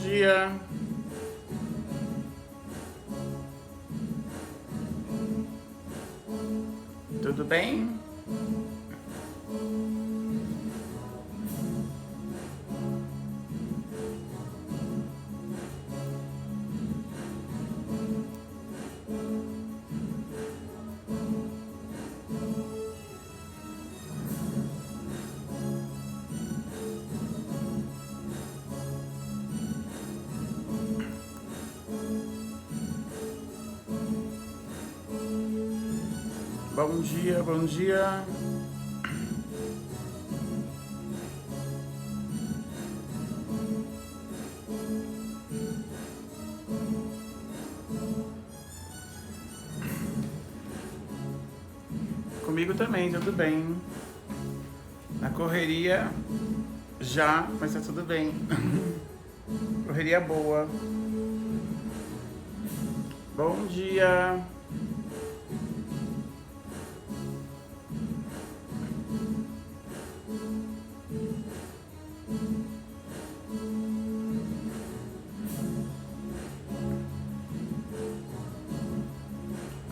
dia. Tudo bem? Bom dia, bom dia. Comigo também, tudo bem. Na correria já, mas tá tudo bem. Correria boa. Bom dia.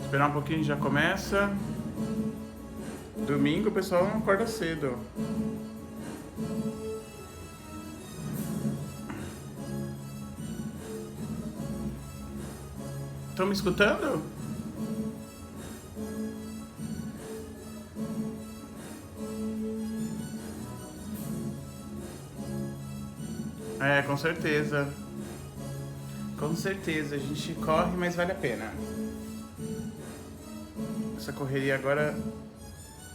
Esperar um pouquinho, já começa. Domingo o pessoal não acorda cedo. Estão me escutando? É, com certeza. Com certeza, a gente corre, mas vale a pena. Essa correria agora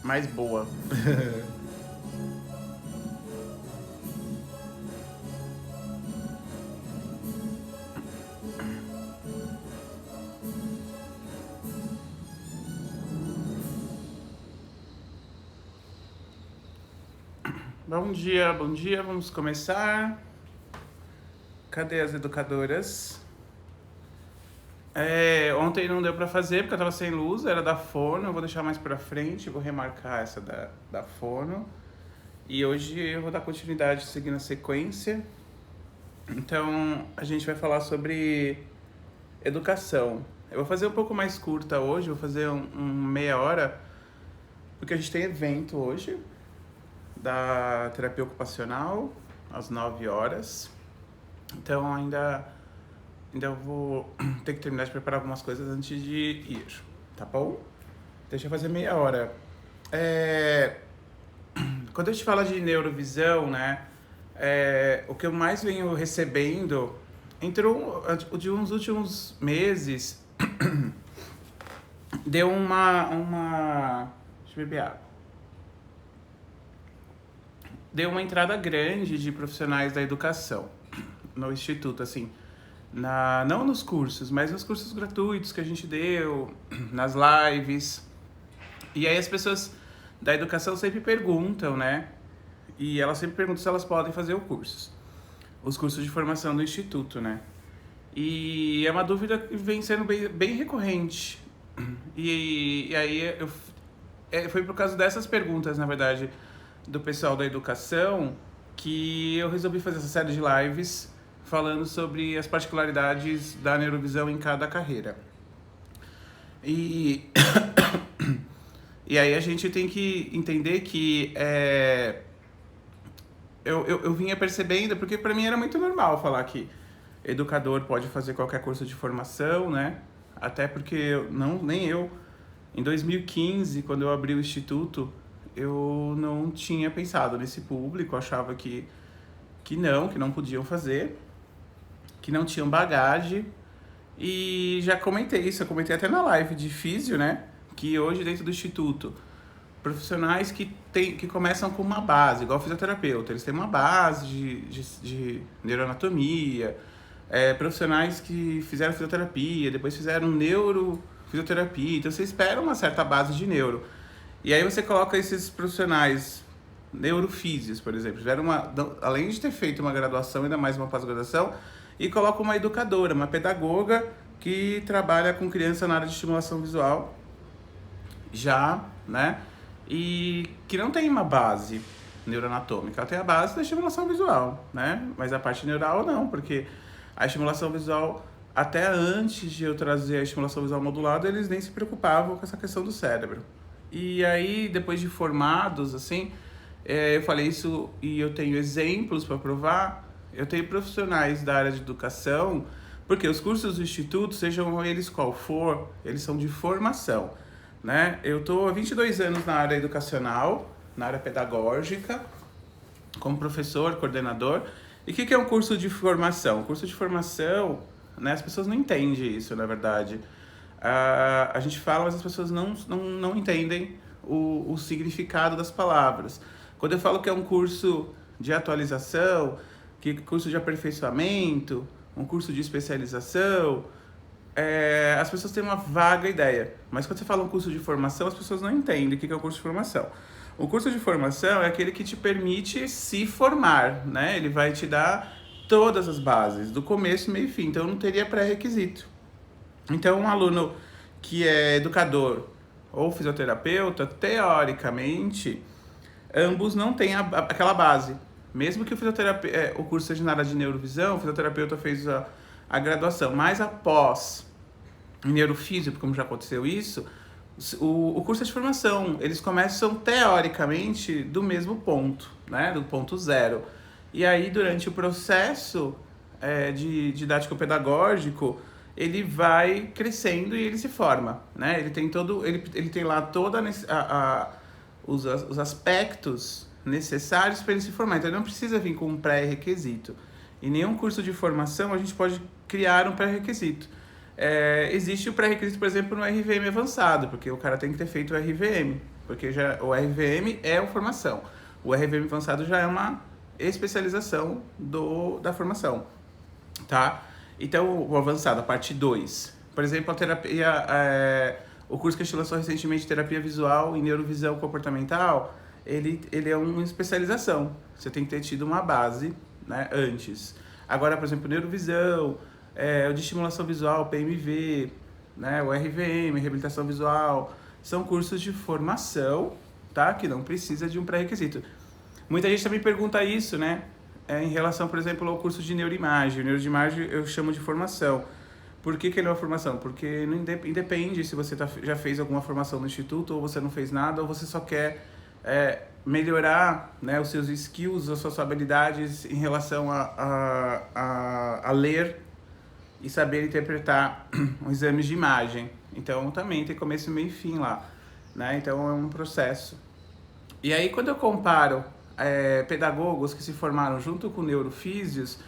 mais boa. Bom dia, vamos começar. Cadê as educadoras? Ontem não deu pra fazer porque eu tava sem luz, era da Fono, eu vou deixar mais pra frente, vou remarcar essa da Fono. E hoje eu vou dar continuidade seguindo a sequência. Então a gente vai falar sobre educação. Eu vou fazer um pouco mais curta hoje, vou fazer meia hora, porque a gente tem evento hoje da terapia ocupacional às 9 horas. Então ainda eu vou ter que terminar de preparar algumas coisas antes de ir, tá bom? Deixa eu fazer meia hora. Quando a gente fala de neurovisão, né, o que eu mais venho recebendo, entrou de uns últimos meses, deu uma... Deixa eu beber água. Deu uma entrada grande de profissionais da educação no Instituto, assim, não nos cursos, mas nos cursos gratuitos que a gente deu, nas lives. E aí as pessoas da educação sempre perguntam, né? E elas sempre perguntam se elas podem fazer os cursos de formação do Instituto, né? E é uma dúvida que vem sendo bem recorrente. E aí foi por causa dessas perguntas, na verdade, do pessoal da educação, que eu resolvi fazer essa série de lives falando sobre as particularidades da neurovisão em cada carreira. E aí a gente tem que entender que eu vinha percebendo, porque para mim era muito normal falar que educador pode fazer qualquer curso de formação, né? Até porque nem eu, em 2015, quando eu abri o Instituto, eu não tinha pensado nesse público, achava que não podiam fazer, que não tinham bagagem. E já comentei isso, eu comentei até na live de físio, né? Que hoje dentro do Instituto, profissionais que começam com uma base, igual fisioterapeuta, eles têm uma base de neuroanatomia, profissionais que fizeram fisioterapia, depois fizeram neurofisioterapia, então você espera uma certa base de neuro. E aí você coloca esses profissionais neurofísios, por exemplo, além de ter feito uma graduação, ainda mais uma pós-graduação, e coloca uma educadora, uma pedagoga que trabalha com criança na área de estimulação visual, já, né? E que não tem uma base neuroanatômica, ela tem a base da estimulação visual, né? Mas a parte neural não, porque A estimulação visual, até antes de eu trazer a estimulação visual modulada, eles nem se preocupavam com essa questão do cérebro. E aí, depois de formados, assim, eu falei isso e eu tenho exemplos para provar. Eu tenho profissionais da área de educação, porque os cursos do Instituto, sejam eles qual for, eles são de formação, né? Eu estou há 22 anos na área educacional, na área pedagógica, como professor, coordenador. E o que é um curso de formação? Curso de formação, né, as pessoas não entendem isso, na verdade. A gente fala, mas as pessoas não entendem o significado das palavras. Quando eu falo que é um curso de atualização, que curso de aperfeiçoamento, um curso de especialização, as pessoas têm uma vaga ideia. Mas quando você fala um curso de formação, as pessoas não entendem o que é o curso de formação. O curso de formação é aquele que te permite se formar, né? Ele vai te dar todas as bases, do começo, meio e fim. Então, não teria pré-requisito. Então, um aluno que é educador ou fisioterapeuta, teoricamente, ambos não têm aquela base. Mesmo que o curso seja na área de neurovisão, o fisioterapeuta fez a graduação, mas após neurofísio, como já aconteceu isso, o curso é de formação. Eles começam, teoricamente, do mesmo ponto, né? Do ponto zero. E aí, durante o processo de didático-pedagógico, ele vai crescendo e ele se forma, né? Ele tem lá toda os aspectos necessários para ele se formar. Então, ele não precisa vir com um pré-requisito. Em nenhum curso de formação, a gente pode criar um pré-requisito. Existe o pré-requisito, por exemplo, no RVM avançado, porque o cara tem que ter feito o RVM, porque o RVM é uma formação. O RVM avançado já é uma especialização da formação, tá? Então, o avançado, a parte 2. Por exemplo, a terapia, o curso que a gente lançou recentemente, terapia visual e neurovisão comportamental, ele é uma especialização. Você tem que ter tido uma base, né, antes. Agora, por exemplo, neurovisão, o de estimulação visual, PMV, né, o RVM, reabilitação visual, são cursos de formação, tá? Que não precisa de um pré-requisito. Muita gente também pergunta isso, né? Em relação, por exemplo, ao curso de neuroimagem. O neuroimagem eu chamo de formação. Por que ele é uma formação? Porque não independe se você já fez alguma formação no instituto, ou você não fez nada, ou você só quer melhorar, né, os seus skills, as suas habilidades em relação a ler e saber interpretar os exames de imagem. Então, também tem começo, meio e fim lá, né? Então, é um processo. E aí, quando eu comparo pedagogos que se formaram junto com neurofísios,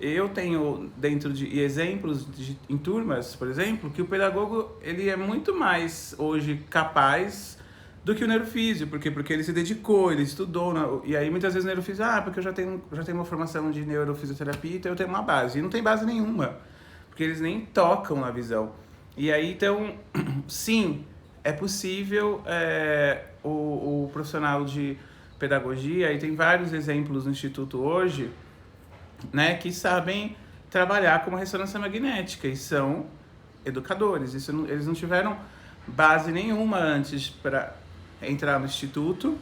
eu tenho dentro de exemplos em turmas, por exemplo, que o pedagogo ele é muito mais hoje capaz do que o neurofísio. Por quê? Porque ele se dedicou, ele estudou. E aí muitas vezes o neurofísio, porque eu já tenho uma formação de neurofisioterapia, então eu tenho uma base. E não tem base nenhuma, porque eles nem tocam na visão. E aí, então, sim, é possível o profissional de pedagogia, e tem vários exemplos no Instituto hoje, né, que sabem trabalhar com uma ressonância magnética e são educadores. Eles não tiveram base nenhuma antes para entrar no Instituto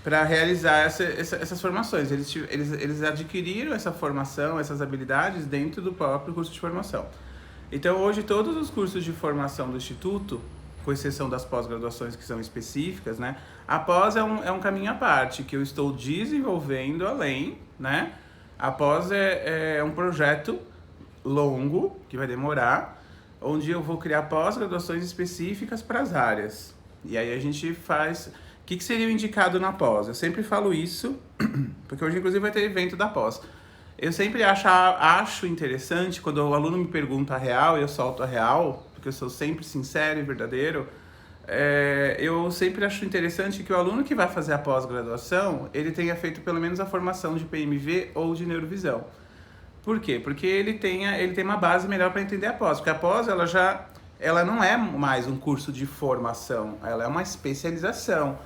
para realizar essas formações. Eles adquiriram essa formação, essas habilidades dentro do próprio curso de formação. Então, hoje, todos os cursos de formação do Instituto, com exceção das pós-graduações que são específicas, né? A pós é um caminho à parte, que eu estou desenvolvendo além, né? A pós é um projeto longo, que vai demorar, onde eu vou criar pós-graduações específicas para as áreas. E aí a gente faz... O que seria o indicado na pós? Eu sempre falo isso, porque hoje, inclusive, vai ter evento da pós. Eu sempre acho interessante, quando o aluno me pergunta a real, eu solto a real, porque eu sou sempre sincero e verdadeiro, eu sempre acho interessante que o aluno que vai fazer a pós-graduação, ele tenha feito pelo menos a formação de PMV ou de neurovisão. Por quê? Porque ele tem uma base melhor para entender a pós, porque a pós ela não é mais um curso de formação, ela é uma especialização.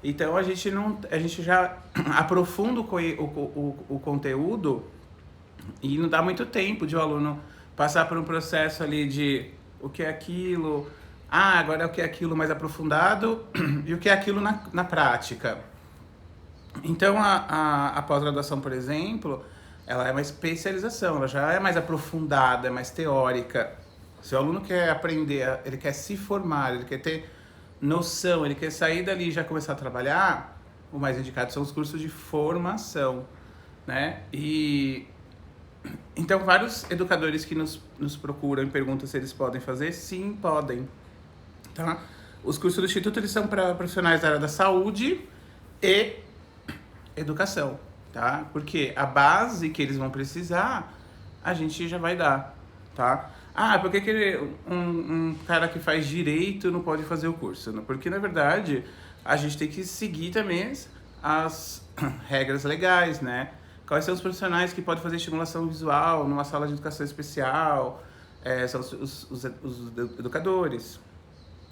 Então a gente já aprofunda o conteúdo e não dá muito tempo de o aluno passar por um processo ali de o que é aquilo, agora é o que é aquilo mais aprofundado e o que é aquilo na prática. Então a pós-graduação, por exemplo, ela é uma especialização, ela já é mais aprofundada, é mais teórica. Se o aluno quer aprender, ele quer se formar, ele quer ter noção, ele quer sair dali e já começar a trabalhar, o mais indicado são os cursos de formação, né? E então vários educadores que nos procuram e perguntam se eles podem fazer, sim, podem, tá? Os cursos do Instituto, eles são para profissionais da área da saúde e educação, tá? Porque a base que eles vão precisar, a gente já vai dar, tá? Ah, por que um cara que faz direito não pode fazer o curso? Porque, na verdade, a gente tem que seguir também as regras legais, né? Quais são os profissionais que podem fazer estimulação visual numa sala de educação especial? São os educadores.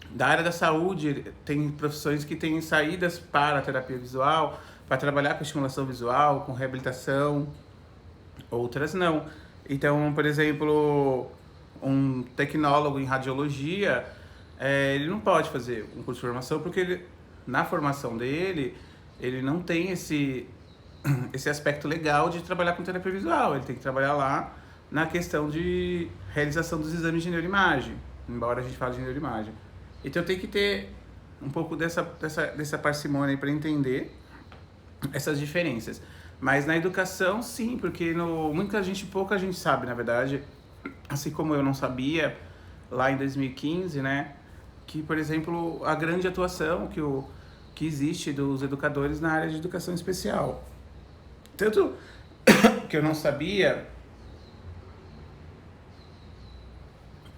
Da área da saúde, tem profissões que têm saídas para a terapia visual, para trabalhar com estimulação visual, com reabilitação, outras não. Então, por exemplo, um tecnólogo em radiologia, ele não pode fazer um curso de formação porque na formação dele, ele não tem esse aspecto legal de trabalhar com terapia visual. Ele tem que trabalhar lá na questão de realização dos exames de neuroimagem, embora a gente fale de neuroimagem. Então tem que ter um pouco dessa parcimônia para entender essas diferenças. Mas na educação, sim, porque pouca gente sabe, na verdade, assim como eu não sabia lá em 2015, né, que, por exemplo, a grande atuação que existe dos educadores na área de educação especial. Tanto que eu não sabia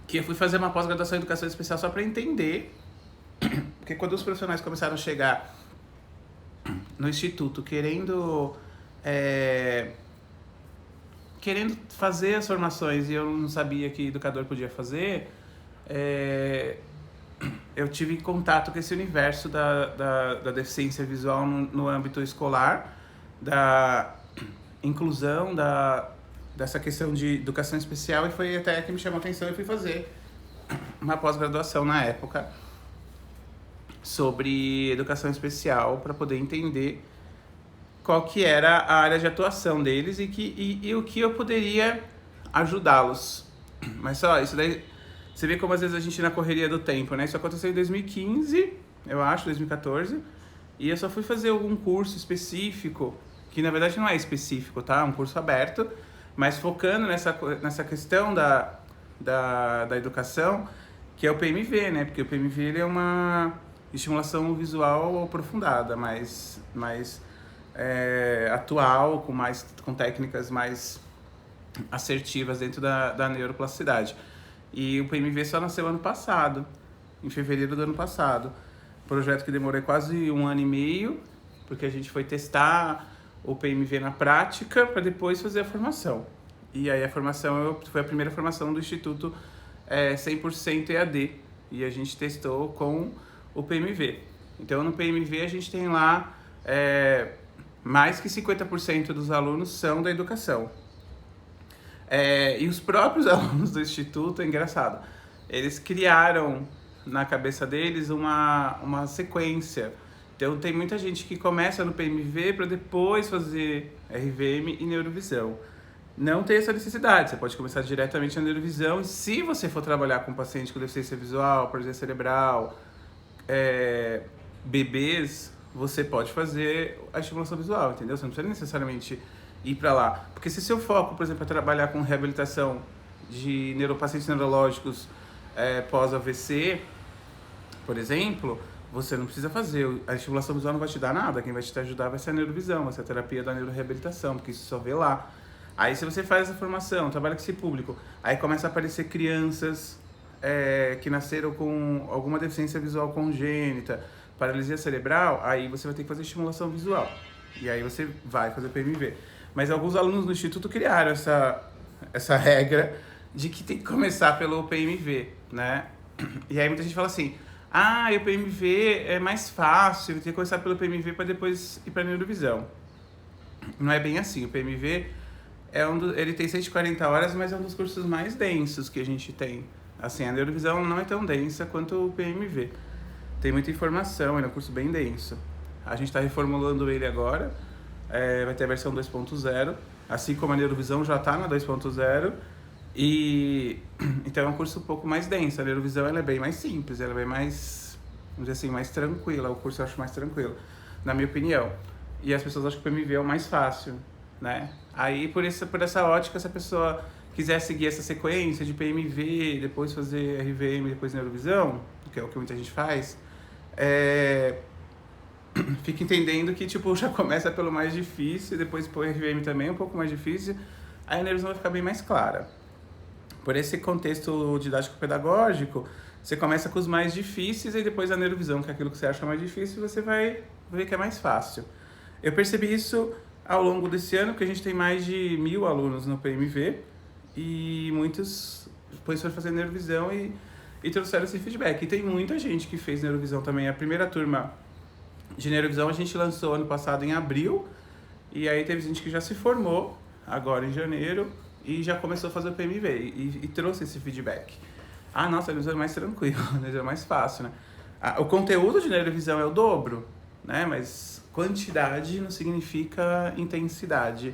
que eu fui fazer uma pós-graduação em educação especial só para entender, porque quando os profissionais começaram a chegar no instituto querendo fazer as formações e eu não sabia que educador podia fazer, eu tive contato com esse universo da deficiência visual no âmbito escolar, da inclusão, dessa questão de educação especial, e foi até que me chamou a atenção e fui fazer uma pós-graduação na época sobre educação especial para poder entender qual que era a área de atuação deles e o que eu poderia ajudá-los. Mas só, isso daí, você vê como às vezes a gente na correria do tempo, né? Isso aconteceu em 2015, eu acho, 2014, e eu só fui fazer algum curso específico, que na verdade não é específico, tá? É um curso aberto, mas focando nessa questão da educação, que é o PMV, né? Porque o PMV ele é uma estimulação visual aprofundada, mais atual, com técnicas mais assertivas dentro da neuroplasticidade. E o PMV só nasceu ano passado, em fevereiro do ano passado. Projeto que demorou quase 1 ano e meio, porque a gente foi testar o PMV na prática para depois fazer a formação. E aí a formação foi a primeira formação do Instituto 100% EAD. E a gente testou com o PMV. Então no PMV a gente tem lá mais que 50% dos alunos são da educação. E os próprios alunos do Instituto, é engraçado, eles criaram na cabeça deles uma sequência. Então tem muita gente que começa no PMV para depois fazer RVM e neurovisão. Não tem essa necessidade, você pode começar diretamente na neurovisão, e se você for trabalhar com paciente com deficiência visual, paralisia cerebral, bebês, você pode fazer a estimulação visual, entendeu? Você não precisa necessariamente ir para lá. Porque se seu foco, por exemplo, é trabalhar com reabilitação de pacientes neurológicos pós-AVC, por exemplo, você não precisa fazer. A estimulação visual não vai te dar nada. Quem vai te ajudar vai ser a neurovisão, vai ser a terapia da neuroreabilitação, porque isso só vê lá. Aí se você faz essa formação, trabalha com esse público, aí começa a aparecer crianças que nasceram com alguma deficiência visual congênita, paralisia cerebral, aí você vai ter que fazer estimulação visual. E aí você vai fazer PMV. Mas alguns alunos do Instituto criaram essa regra de que tem que começar pelo PMV, né? E aí muita gente fala assim, o PMV é mais fácil, tem que começar pelo PMV para depois ir para a neurovisão. Não é bem assim, o PMV ele tem 140 horas, mas é um dos cursos mais densos que a gente tem. Assim, a neurovisão não é tão densa quanto o PMV. Tem muita informação, ele é um curso bem denso. A gente está reformulando ele agora, vai ter a versão 2.0, assim como a neurovisão já está na 2.0. E então é um curso um pouco mais denso. A neurovisão ela é bem mais simples, ela é bem mais, vamos dizer assim, mais tranquila. O curso eu acho mais tranquilo, na minha opinião. E as pessoas acham que o PMV é o mais fácil, né? Aí por essa ótica, se a pessoa quiser seguir essa sequência de PMV, depois fazer RVM, depois neurovisão, que é o que muita gente faz, fica entendendo que tipo já começa pelo mais difícil, depois põe RVM também um pouco mais difícil, aí a neurovisão vai ficar bem mais clara. Por esse contexto didático-pedagógico, você começa com os mais difíceis e depois a neurovisão, que é aquilo que você acha mais difícil, você vai ver que é mais fácil. Eu percebi isso ao longo desse ano, porque a gente tem mais de 1.000 alunos no PMV e muitos depois foram fazer neurovisão e trouxeram esse feedback. E tem muita gente que fez neurovisão também. A primeira turma de neurovisão a gente lançou ano passado em abril e aí teve gente que já se formou agora em janeiro e já começou a fazer o PMV e trouxe esse feedback. Ah, nossa, a neurovisão é mais tranquilo, a neurovisão é mais fácil, né? O conteúdo de neurovisão é o dobro, né? Mas quantidade não significa intensidade,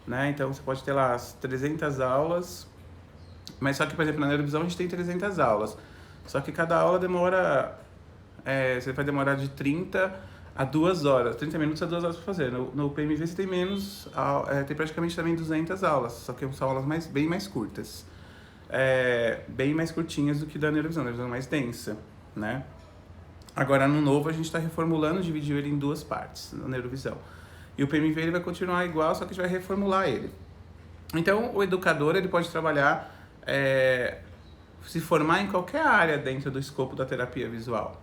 né? Então você pode ter lá as 300 aulas, mas só que, por exemplo, na neurovisão a gente tem 300 aulas. Só que cada aula demora, você vai demorar de 30 a 2 horas, 30 minutos a 2 horas para fazer. No PMV você tem menos, tem praticamente também 200 aulas, só que são aulas bem mais curtas. Bem mais curtinhas do que da neurovisão, a neurovisão é mais densa, né? Agora, no novo, a gente está reformulando, dividiu ele em 2 partes, na neurovisão. E o PMV ele vai continuar igual, só que a gente vai reformular ele. Então, o educador ele pode trabalhar, se formar em qualquer área dentro do escopo da terapia visual.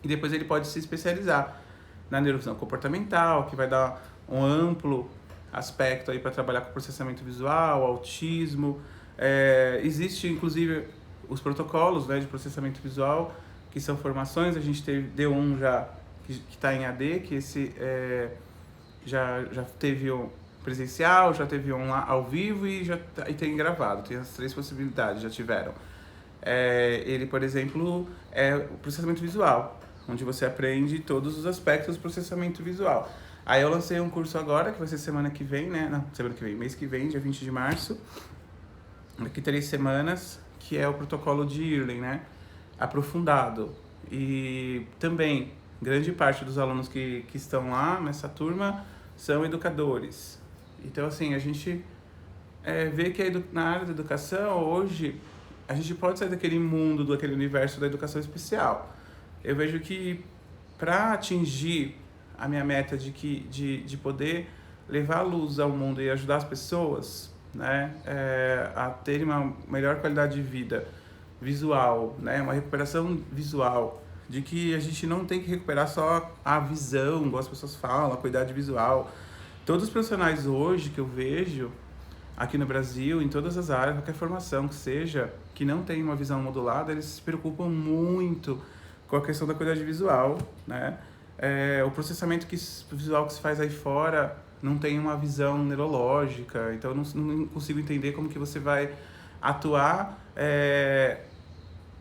E depois ele pode se especializar na neurovisão comportamental, que vai dar um amplo aspecto aí para trabalhar com processamento visual, autismo. Existe, inclusive, os protocolos, né, de processamento visual, que são formações. A gente deu um já que está em AD, que esse já teve um presencial, já teve um lá ao vivo e tem gravado. Tem as 3 possibilidades, já tiveram. Ele, por exemplo, é o processamento visual, onde você aprende todos os aspectos do processamento visual. Aí eu lancei um curso agora, que vai ser semana que vem, né? Não, semana que vem, mês que vem, dia 20 de março. Daqui 3 semanas, que é o protocolo de Irlen, né? Aprofundado. E também, grande parte dos alunos que estão lá nessa turma são educadores. Então, assim, a gente vê que na área da educação, hoje, a gente pode sair daquele mundo, daquele universo da educação especial. Eu vejo que para atingir a minha meta de poder levar a luz ao mundo e ajudar as pessoas, né, a terem uma melhor qualidade de vida visual, né, uma recuperação visual, de que a gente não tem que recuperar só a visão, igual as pessoas falam, a qualidade visual. Todos os profissionais hoje que eu vejo aqui no Brasil, em todas as áreas, qualquer formação que seja, que não tem uma visão modulada, eles se preocupam muito com a questão da qualidade visual, né? O processamento visual que se faz aí fora não tem uma visão neurológica, então eu não consigo entender como que você vai atuar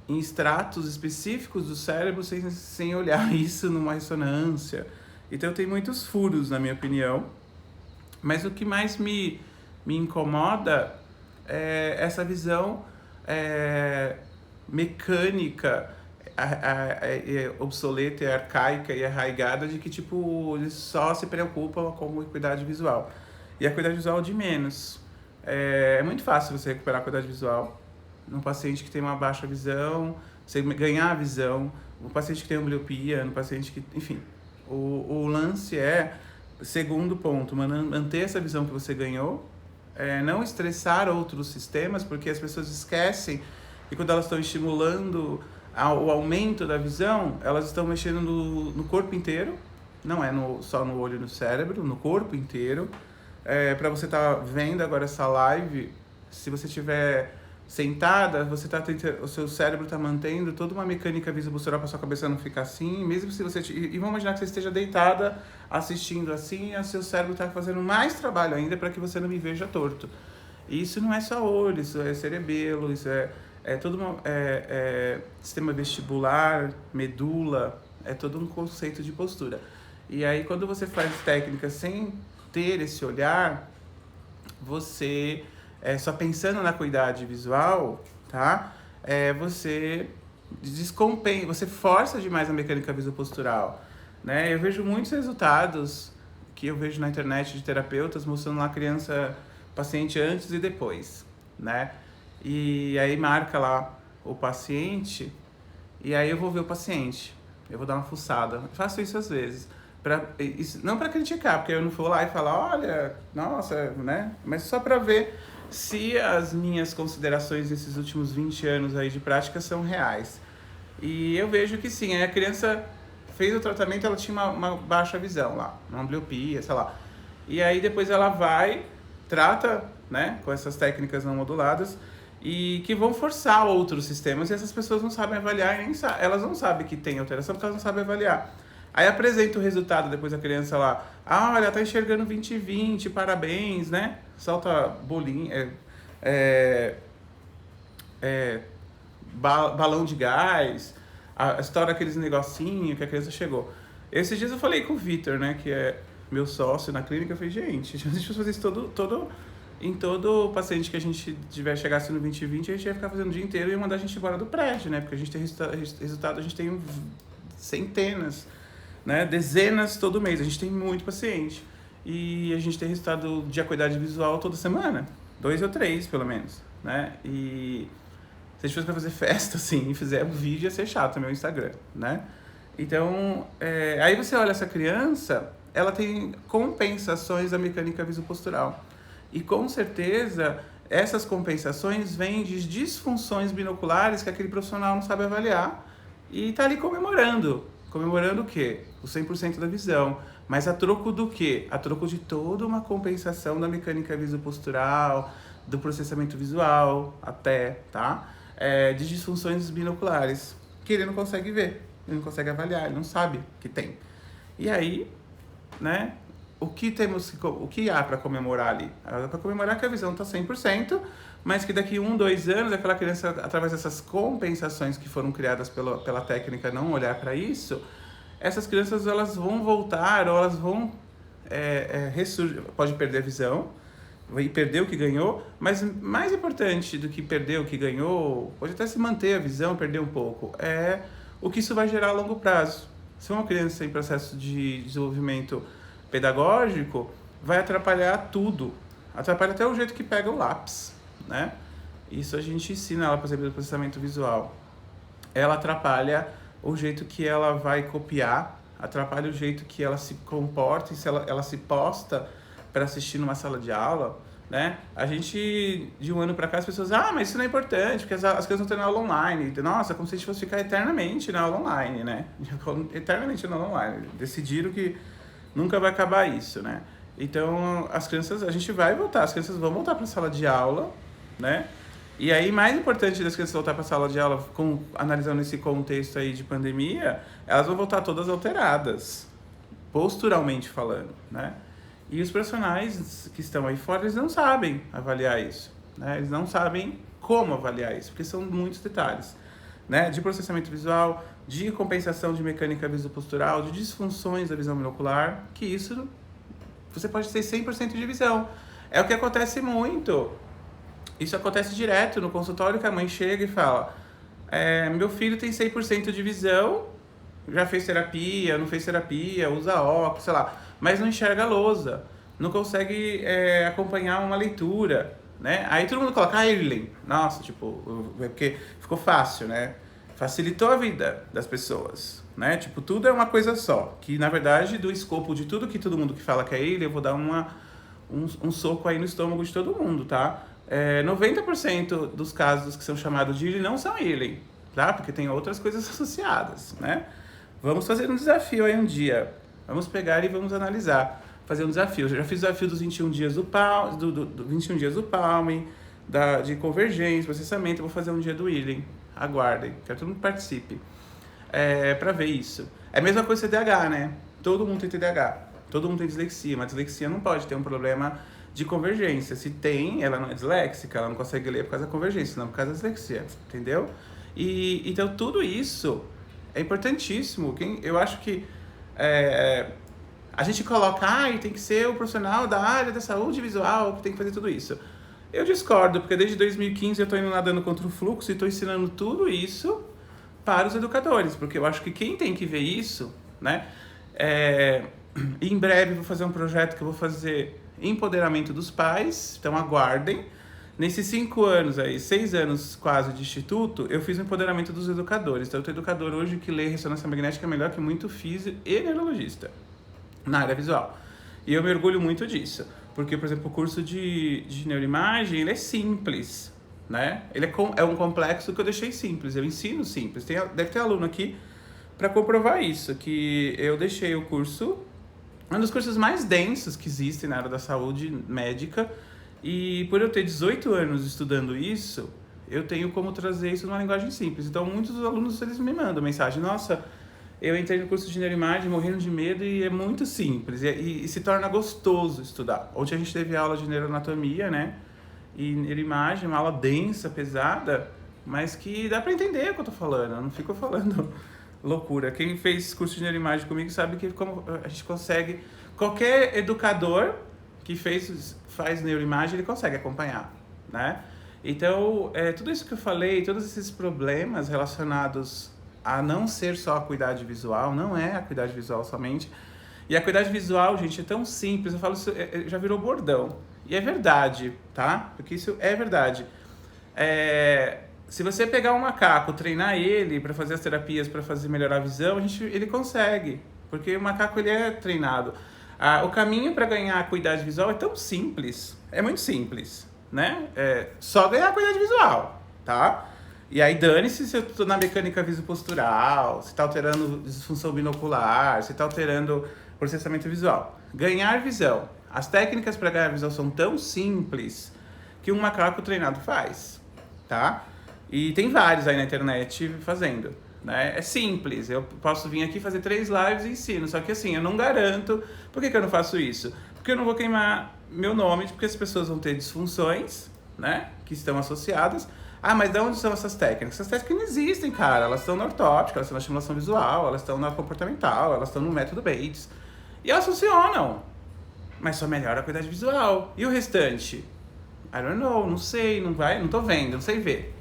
em estratos específicos do cérebro sem olhar isso numa ressonância. Então tem muitos furos, na minha opinião, mas o que mais me incomoda é essa visão mecânica, obsoleta e arcaica e arraigada de que tipo eles só se preocupam com a qualidade visual e a qualidade visual de menos. É muito fácil você recuperar a qualidade visual num paciente que tem uma baixa visão, você ganhar a visão, um paciente que tem ambliopia, um paciente que, enfim, o lance segundo ponto, manter essa visão que você ganhou, não estressar outros sistemas, porque as pessoas esquecem que quando elas estão estimulando o aumento da visão, elas estão mexendo no corpo inteiro, não é só no olho e no cérebro, no corpo inteiro. Para você estar vendo agora essa live, se você estiver sentada, o seu cérebro está mantendo toda uma mecânica visopostural para sua cabeça não ficar assim, mesmo se você... E vamos imaginar que você esteja deitada assistindo assim, e o seu cérebro está fazendo mais trabalho ainda para que você não me veja torto. E isso não é só olho, isso é cerebelo, isso é todo sistema vestibular, medula, é todo um conceito de postura. E aí quando você faz técnicas sem ter esse olhar, você, só pensando na acuidade visual, tá? Você descompensa, você força demais a mecânica visopostural, né? Eu vejo muitos resultados que eu vejo na internet de terapeutas mostrando lá a criança, paciente antes e depois, né? E aí marca lá o paciente, e aí eu vou ver o paciente, eu vou dar uma fuçada. Eu faço isso às vezes. Não para criticar, porque eu não vou lá e falar, olha, nossa, né? Mas só para ver se as minhas considerações desses últimos 20 anos aí de prática são reais. E eu vejo que sim, a criança fez o tratamento, ela tinha uma baixa visão lá, uma ambliopia, sei lá. E aí depois ela vai, trata, né, com essas técnicas não moduladas, e que vão forçar outros sistemas, e essas pessoas não sabem avaliar, e nem elas não sabem que tem alteração, porque elas não sabem avaliar. Aí apresenta o resultado depois da criança lá. Ah, olha, tá enxergando 20/20, parabéns, né? Solta bolinha, balão de gás, estoura aqueles negocinhos que a criança chegou. Esses dias eu falei com o Vitor, né, que é meu sócio na clínica, eu falei, gente, a gente vai fazer isso em todo paciente que a gente tiver chegasse no 20/20, a gente vai ficar fazendo o dia inteiro e mandar a gente embora do prédio, né? Porque a gente tem resultado, a gente tem centenas, né, dezenas todo mês, a gente tem muito paciente. E a gente tem resultado de acuidade visual toda semana, 2 ou 3 pelo menos, né? E se a gente fosse pra fazer festa, assim, e fizer um vídeo, ia ser chato no meu Instagram, né? Então, aí você olha essa criança, ela tem compensações da mecânica visopostural. E com certeza, essas compensações vêm de disfunções binoculares que aquele profissional não sabe avaliar e tá ali comemorando. Comemorando o quê? O 100% da visão. Mas a troco do quê? A troco de toda uma compensação da mecânica visopostural, do processamento visual, até, tá? De disfunções binoculares, que ele não consegue ver, ele não consegue avaliar, ele não sabe que tem. E aí, né, o que há para comemorar ali? Para comemorar que a visão está 100%, mas que daqui 1, 2 anos, aquela criança, através dessas compensações que foram criadas pela técnica não olhar para isso, essas crianças elas vão voltar, ou elas vão ressurgir, pode perder a visão, e perder o que ganhou, mas mais importante do que perder o que ganhou, pode até se manter a visão, perder um pouco, é o que isso vai gerar a longo prazo. Se uma criança em processo de desenvolvimento pedagógico, vai atrapalhar tudo, atrapalha até o jeito que pega o lápis, né? Isso a gente ensina ela, por exemplo, no processamento visual. Ela atrapalha o jeito que ela vai copiar, atrapalha o jeito que ela se comporta e se ela se posta para assistir numa sala de aula, né? A gente, de um ano para cá, as pessoas, mas isso não é importante, porque as crianças estão tendo aula online. Nossa, como se a gente fosse ficar eternamente na aula online, né? Eternamente na aula online. Decidiram que nunca vai acabar isso, né? Então, as crianças, a gente vai voltar, as crianças vão voltar para a sala de aula, né? E aí, mais importante das crianças voltar para a sala de aula, analisando esse contexto aí de pandemia, elas vão voltar todas alteradas, posturalmente falando, né? E os profissionais que estão aí fora, eles não sabem avaliar isso, né? Eles não sabem como avaliar isso, porque são muitos detalhes, né? De processamento visual, de compensação de mecânica visopostural, de disfunções da visão binocular, que isso você pode ter 100% de visão. É o que acontece muito. Isso acontece direto no consultório, que a mãe chega e fala, meu filho tem 100% de visão, já fez terapia, não fez terapia, usa óculos, sei lá, mas não enxerga a lousa, não consegue acompanhar uma leitura, né? Aí todo mundo coloca, Irlen, nossa, tipo, porque ficou fácil, né? Facilitou a vida das pessoas, né? Tipo, tudo é uma coisa só, que na verdade do escopo de tudo que todo mundo que fala que é Irlen, eu vou dar um soco aí no estômago de todo mundo, tá? 90% dos casos que são chamados de Irlen não são Irlen, tá? Porque tem outras coisas associadas, né? Vamos fazer um desafio aí um dia. Vamos pegar e vamos analisar. Fazer um desafio. Eu já fiz o desafio dos 21 dias do Palm, 21 dias do Palm, de convergência, processamento. Eu vou fazer um dia do Irlen. Aguardem. Quero que todo mundo participe. Pra ver isso. É a mesma coisa com TDAH, né? Todo mundo tem TDAH. Todo mundo tem dislexia. Mas dislexia não pode ter um problema de convergência. Se tem, ela não é disléxica, ela não consegue ler por causa da convergência, não por causa da dislexia. Entendeu? Então, tudo isso é importantíssimo. Eu acho que A gente coloca, tem que ser o profissional da área da saúde visual que tem que fazer tudo isso. Eu discordo, porque desde 2015 eu estou indo nadando contra o fluxo e estou ensinando tudo isso para os educadores, porque eu acho que quem tem que ver isso, né? Em breve vou fazer um projeto que eu vou fazer empoderamento dos pais, então aguardem. Nesses 5 anos aí, 6 anos quase de instituto, eu fiz o empoderamento dos educadores. Então eu tenho educador hoje que lê ressonância magnética melhor que muito físio e neurologista na área visual. E eu me orgulho muito disso, porque, por exemplo, o curso de neuroimagem, ele é simples, né? Ele é um complexo que eu deixei simples, eu ensino simples. Deve ter aluno aqui para comprovar isso, que eu deixei o curso, um dos cursos mais densos que existem na área da saúde médica, e por eu ter 18 anos estudando isso, eu tenho como trazer isso numa linguagem simples. Então, muitos dos alunos, eles me mandam mensagem, nossa, eu entrei no curso de neuroimagem morrendo de medo e é muito simples, e se torna gostoso estudar. Ontem a gente teve aula de neuroanatomia, né, e neuroimagem, uma aula densa, pesada, mas que dá para entender o que eu tô falando, eu não fico falando loucura. Quem fez curso de neuroimagem comigo sabe que como a gente consegue, qualquer educador que faz neuroimagem, ele consegue acompanhar, né? Então, tudo isso que eu falei, todos esses problemas relacionados a não ser só a acuidade visual, não é a acuidade visual somente. E a acuidade visual, gente, é tão simples, eu falo isso, já virou bordão. E é verdade, tá? Porque isso é verdade. Se você pegar um macaco, treinar ele para fazer as terapias, para fazer melhorar a visão, ele consegue, porque o macaco ele é treinado. O caminho para ganhar a acuidade visual é tão simples, é muito simples, né? Só ganhar a acuidade visual, tá? E aí dane-se se eu tô na mecânica visopostural, se tá alterando disfunção binocular, se tá alterando processamento visual. Ganhar visão. As técnicas para ganhar visão são tão simples que um macaco treinado faz, tá? E tem vários aí na internet fazendo, né? É simples, eu posso vir aqui fazer 3 lives e ensino, só que assim, eu não garanto. Por que eu não faço isso? Porque eu não vou queimar meu nome, porque as pessoas vão ter disfunções, né, que estão associadas. Mas de onde são essas técnicas? Essas técnicas não existem, cara. Elas estão na ortóptica, elas estão na estimulação visual, elas estão na comportamental, elas estão no método Bates. E elas funcionam, mas só melhora a qualidade visual. E o restante? I don't know, não sei, não tô vendo, não sei ver.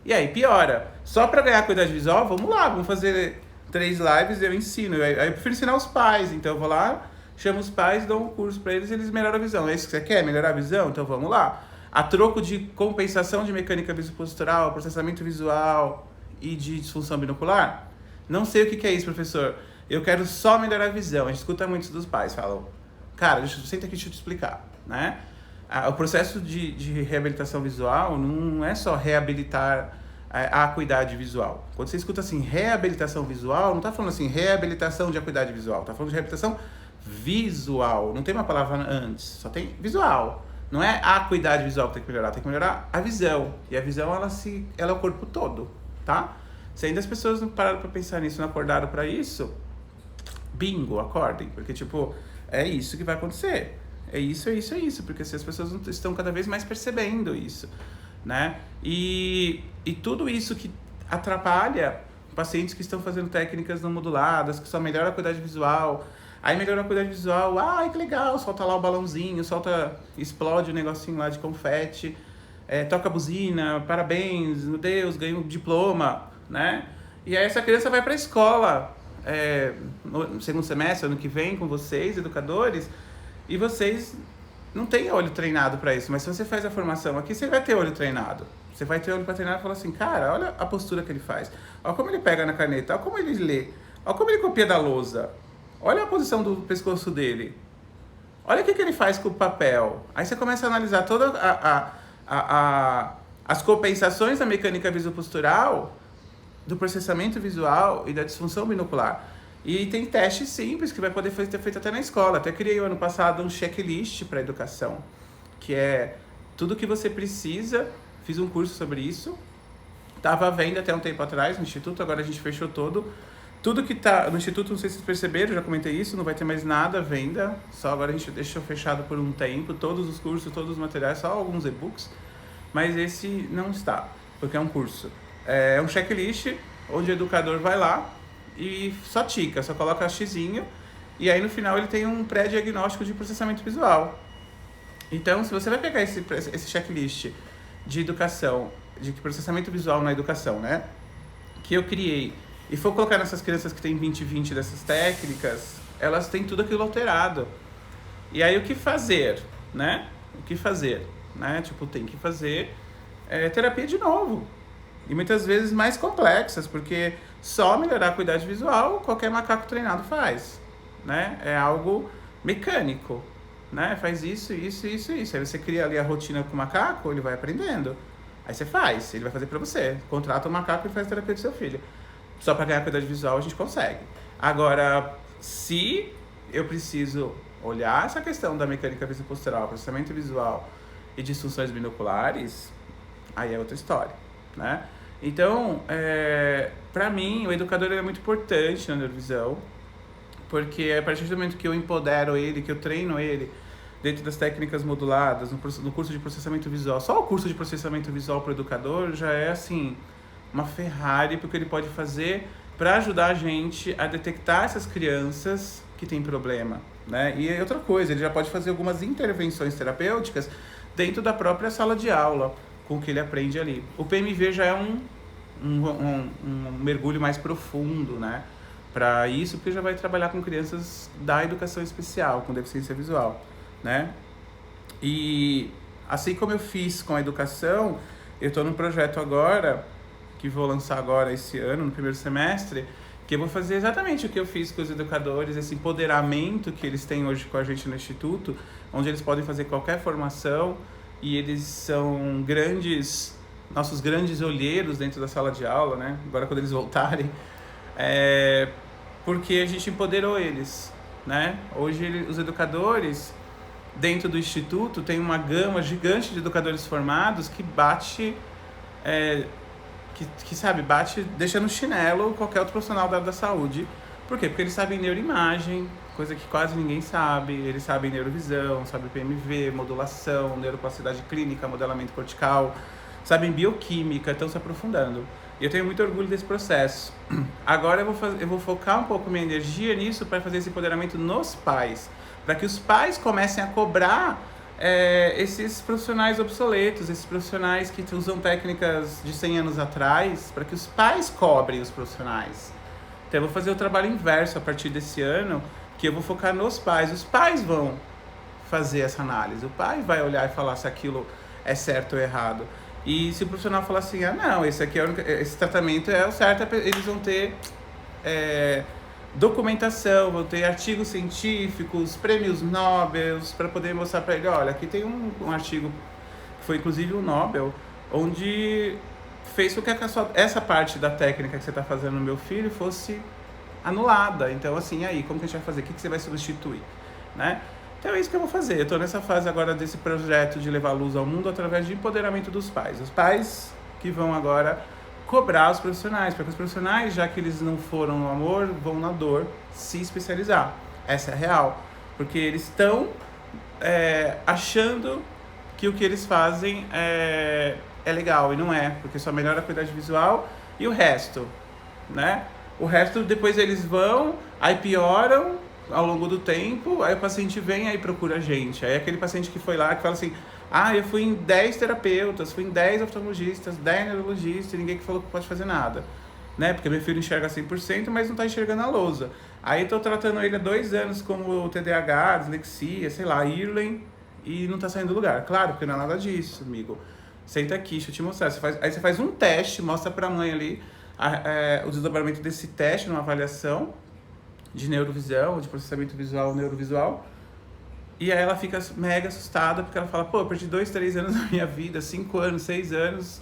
E aí piora. Só para ganhar a qualidade visual, vamos lá, vamos fazer 3 lives e eu ensino. Aí eu prefiro ensinar os pais, então eu vou lá, chamo os pais, dou um curso para eles e eles melhoram a visão. É isso que você quer? Melhorar a visão? Então vamos lá. A troco de compensação de mecânica visopostural, processamento visual e de disfunção binocular? Não sei o que é isso, professor. Eu quero só melhorar a visão. A gente escuta muito dos pais, falam, cara, senta aqui, deixa eu te explicar, né? O processo de reabilitação visual não é só reabilitar a acuidade visual. Quando você escuta assim, reabilitação visual, não está falando assim, reabilitação de acuidade visual, está falando de reabilitação visual. Não tem uma palavra antes, só tem visual. Não é a acuidade visual que tem que melhorar a visão. E a visão, ela é o corpo todo, tá? Se ainda as pessoas não pararam para pensar nisso, não acordaram para isso, bingo, acordem. Porque, tipo, é isso que vai acontecer. É isso, porque assim, as pessoas não estão cada vez mais percebendo isso, né? E tudo isso que atrapalha pacientes que estão fazendo técnicas não moduladas, que só melhoram a acuidade visual. Aí melhorou a qualidade visual, que legal, solta lá o balãozinho, explode o negocinho lá de confete, toca a buzina, parabéns, meu Deus, ganhei um diploma, né? E aí essa criança vai para a escola, no segundo semestre, ano que vem, com vocês, educadores, e vocês não têm olho treinado para isso, mas se você faz a formação aqui, você vai ter olho treinado. Você vai ter olho para treinar e falar assim, cara, olha a postura que ele faz, olha como ele pega na caneta, olha como ele lê, olha como ele copia da lousa. Olha a posição do pescoço dele. Olha o que ele faz com o papel. Aí você começa a analisar todas as compensações da mecânica visopostural, do processamento visual e da disfunção binocular. E tem testes simples que vai poder ser feito até na escola. Até criei ano passado um checklist para educação, que é tudo que você precisa. Fiz um curso sobre isso. Estava à venda até um tempo atrás no Instituto, agora a gente fechou todo. Tudo que tá no Instituto, não sei se vocês perceberam, já comentei isso, não vai ter mais nada à venda, só agora a gente deixou fechado por um tempo, todos os cursos, todos os materiais, só alguns e-books, mas esse não está, porque é um curso. É um checklist, onde o educador vai lá e só tica, só coloca xizinho E aí no final ele tem um pré-diagnóstico de processamento visual. Então, se você vai pegar esse checklist de educação, de processamento visual na educação, né? Que eu criei, e for colocar nessas crianças que têm 20 dessas técnicas, elas têm tudo aquilo alterado. E aí o que fazer, né? O que fazer, né? Tipo, tem que fazer terapia de novo. E muitas vezes mais complexas, porque só melhorar a acuidade visual qualquer macaco treinado faz, né? É algo mecânico, né? Faz isso. Aí você cria ali a rotina com o macaco, ele vai aprendendo. Aí você faz, ele vai fazer pra você. Contrata o macaco e faz a terapia do seu filho. Só pra ganhar acuidade visual a gente consegue. Agora, se eu preciso olhar essa questão da mecânica visopostural, processamento visual e disfunções binoculares, aí é outra história, né? Então, pra mim, o educador é muito importante na neurovisão, porque a partir do momento que eu empodero ele, que eu treino ele dentro das técnicas moduladas, no curso de processamento visual, só o curso de processamento visual para o educador já é assim uma Ferrari, porque ele pode fazer para ajudar a gente a detectar essas crianças que têm problema, né? E outra coisa, ele já pode fazer algumas intervenções terapêuticas dentro da própria sala de aula, com o que ele aprende ali. O PMV já é um mergulho mais profundo, né? Para isso, porque já vai trabalhar com crianças da educação especial, com deficiência visual, né? E assim como eu fiz com a educação, eu estou num projeto agora, que vou lançar agora esse ano, no primeiro semestre, que eu vou fazer exatamente o que eu fiz com os educadores, esse empoderamento que eles têm hoje com a gente no Instituto, onde eles podem fazer qualquer formação e eles são nossos grandes olheiros dentro da sala de aula, né? Agora quando eles voltarem, porque a gente empoderou eles, né? Hoje os educadores dentro do Instituto tem uma gama gigante de educadores formados que bate, bate, deixa no chinelo qualquer outro profissional da área da saúde. Por quê? Porque eles sabem neuroimagem, coisa que quase ninguém sabe, eles sabem neurovisão, sabem PMV, modulação, neuroplasticidade clínica, modelamento cortical, sabem bioquímica, estão se aprofundando. E eu tenho muito orgulho desse processo. Agora eu vou focar um pouco minha energia nisso para fazer esse empoderamento nos pais, para que os pais comecem a cobrar esses profissionais obsoletos, esses profissionais que usam técnicas de 100 anos atrás, para que os pais cobrem os profissionais. Então eu vou fazer o trabalho inverso a partir desse ano, que eu vou focar nos pais. Os pais vão fazer essa análise, o pai vai olhar e falar se aquilo é certo ou errado. E se o profissional falar assim, não, esse tratamento é o certo, eles vão ter documentação, vão ter artigos científicos, prêmios Nobel, para poder mostrar para ele, olha, aqui tem um artigo, que foi inclusive um Nobel, onde fez com que essa parte da técnica que você está fazendo no meu filho fosse anulada. Então, assim, aí, como que a gente vai fazer? O que você vai substituir? Né? Então é isso que eu vou fazer. Eu estou nessa fase agora desse projeto de levar luz ao mundo através de empoderamento dos pais. Os pais que vão agora cobrar os profissionais, porque os profissionais, já que eles não foram no amor, vão na dor se especializar. Essa é a real. Porque eles estão achando que o que eles fazem é legal, e não é, porque só melhora a qualidade visual e o resto, né? O resto depois eles vão, aí pioram ao longo do tempo, aí o paciente vem aí procura a gente. Aí aquele paciente que foi lá, que fala assim, eu fui em 10 terapeutas, fui em 10 oftalmologistas, 10 neurologistas, e ninguém que falou que pode fazer nada, né? Porque meu filho enxerga 100%, mas não tá enxergando a lousa. Aí eu tô tratando ele há 2 anos como TDAH, dislexia, sei lá, Irlen, e não tá saindo do lugar. Claro, porque não é nada disso, amigo. Senta aqui, deixa eu te mostrar. Aí você faz um teste, mostra pra mãe ali o desdobramento desse teste numa avaliação de neurovisão, de processamento visual, neurovisual. E aí ela fica mega assustada, porque ela fala, pô, eu perdi 2, 3 anos da minha vida, 5 anos, 6 anos,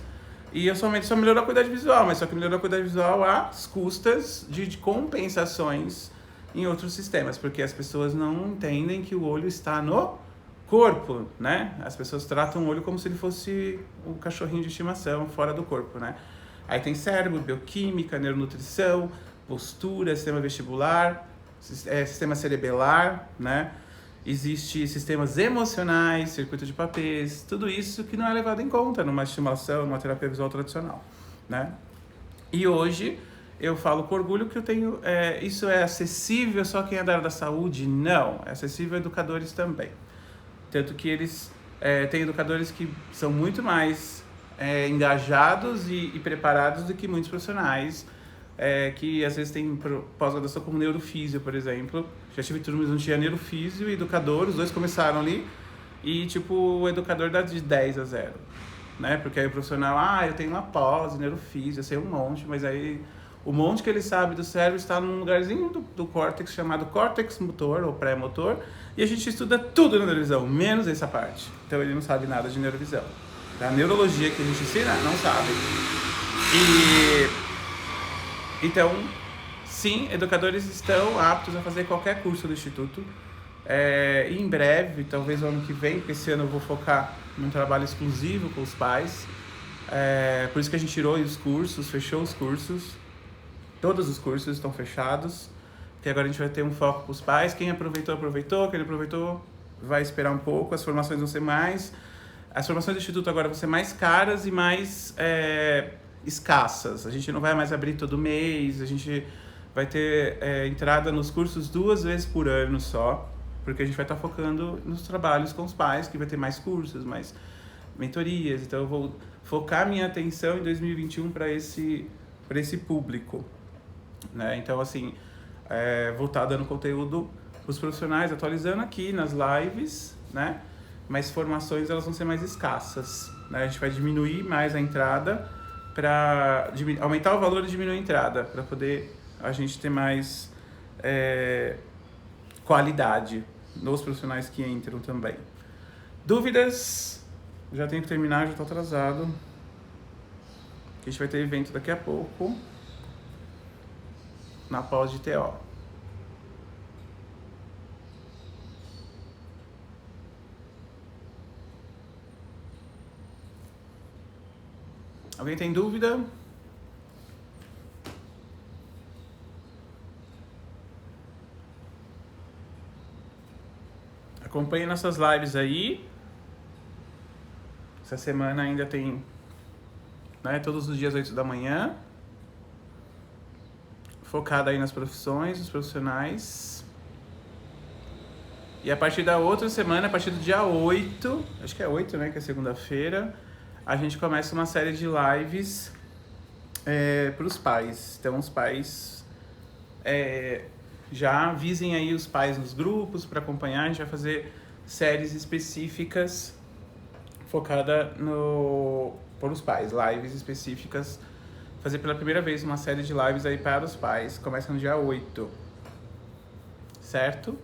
e eu só melhorou a qualidade visual, mas só que melhorou a qualidade visual às custas de compensações em outros sistemas, porque as pessoas não entendem que o olho está no corpo, né? As pessoas tratam o olho como se ele fosse um cachorrinho de estimação fora do corpo, né? Aí tem cérebro, bioquímica, neuronutrição, postura, sistema vestibular, sistema cerebelar, né? Existem sistemas emocionais, circuito de papéis, tudo isso que não é levado em conta numa estimulação, numa terapia visual tradicional, né? E hoje eu falo com orgulho que eu tenho. Isso é acessível só quem é da área da saúde? Não, é acessível a educadores também. Tanto que eles têm educadores que são muito mais engajados e preparados do que muitos profissionais que às vezes têm pós-graduação como neurofísio, por exemplo. Já tive turmas onde tinha neurofísio e educador, os dois começaram ali e tipo o educador dá de 10 a 0, né? Porque aí o profissional, eu tenho uma pós em neurofísio, eu sei um monte, mas aí o monte que ele sabe do cérebro está num lugarzinho do córtex chamado córtex motor ou pré-motor, e a gente estuda tudo na neurovisão, menos essa parte. Então ele não sabe nada de neurovisão. Da neurologia que a gente ensina, não sabe. Então, sim, educadores estão aptos a fazer qualquer curso do Instituto. Em breve, talvez o ano que vem, porque esse ano eu vou focar num trabalho exclusivo com os pais. Por isso que a gente tirou os cursos, fechou os cursos. Todos os cursos estão fechados. Que agora a gente vai ter um foco para os pais. Quem aproveitou, aproveitou. Quem não aproveitou, vai esperar um pouco. As formações vão ser mais... As formações do Instituto agora vão ser mais caras e mais escassas. A gente não vai mais abrir todo mês. A gente vai ter entrada nos cursos 2 vezes por ano só. Porque a gente vai estar focando nos trabalhos com os pais, que vai ter mais cursos, mais mentorias. Então eu vou focar minha atenção em 2021 para esse público, né? Então, assim, vou estar dando conteúdo para os profissionais, atualizando aqui nas lives, né? Mas formações elas vão ser mais escassas, né? A gente vai diminuir mais a entrada para aumentar o valor e diminuir a entrada, para poder a gente ter mais qualidade nos profissionais que entram também. Dúvidas? Já tenho que terminar, já estou atrasado. A gente vai ter evento daqui a pouco, na pós de TO. Alguém tem dúvida? Acompanhe nossas lives aí. Essa semana ainda tem, né, todos os dias 8 da manhã. Focada aí nas profissões, nos profissionais. E a partir da outra semana, a partir do dia 8, acho que é 8, né, que é segunda-feira, a gente começa uma série de lives para os pais. Então os pais já avisem aí os pais nos grupos para acompanhar. A gente vai fazer séries específicas focada por os pais, lives específicas. Fazer pela primeira vez uma série de lives aí para os pais. Começa no dia 8. Certo?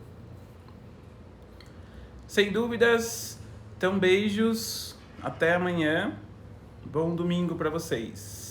Sem dúvidas. Então, beijos. Até amanhã. Bom domingo para vocês.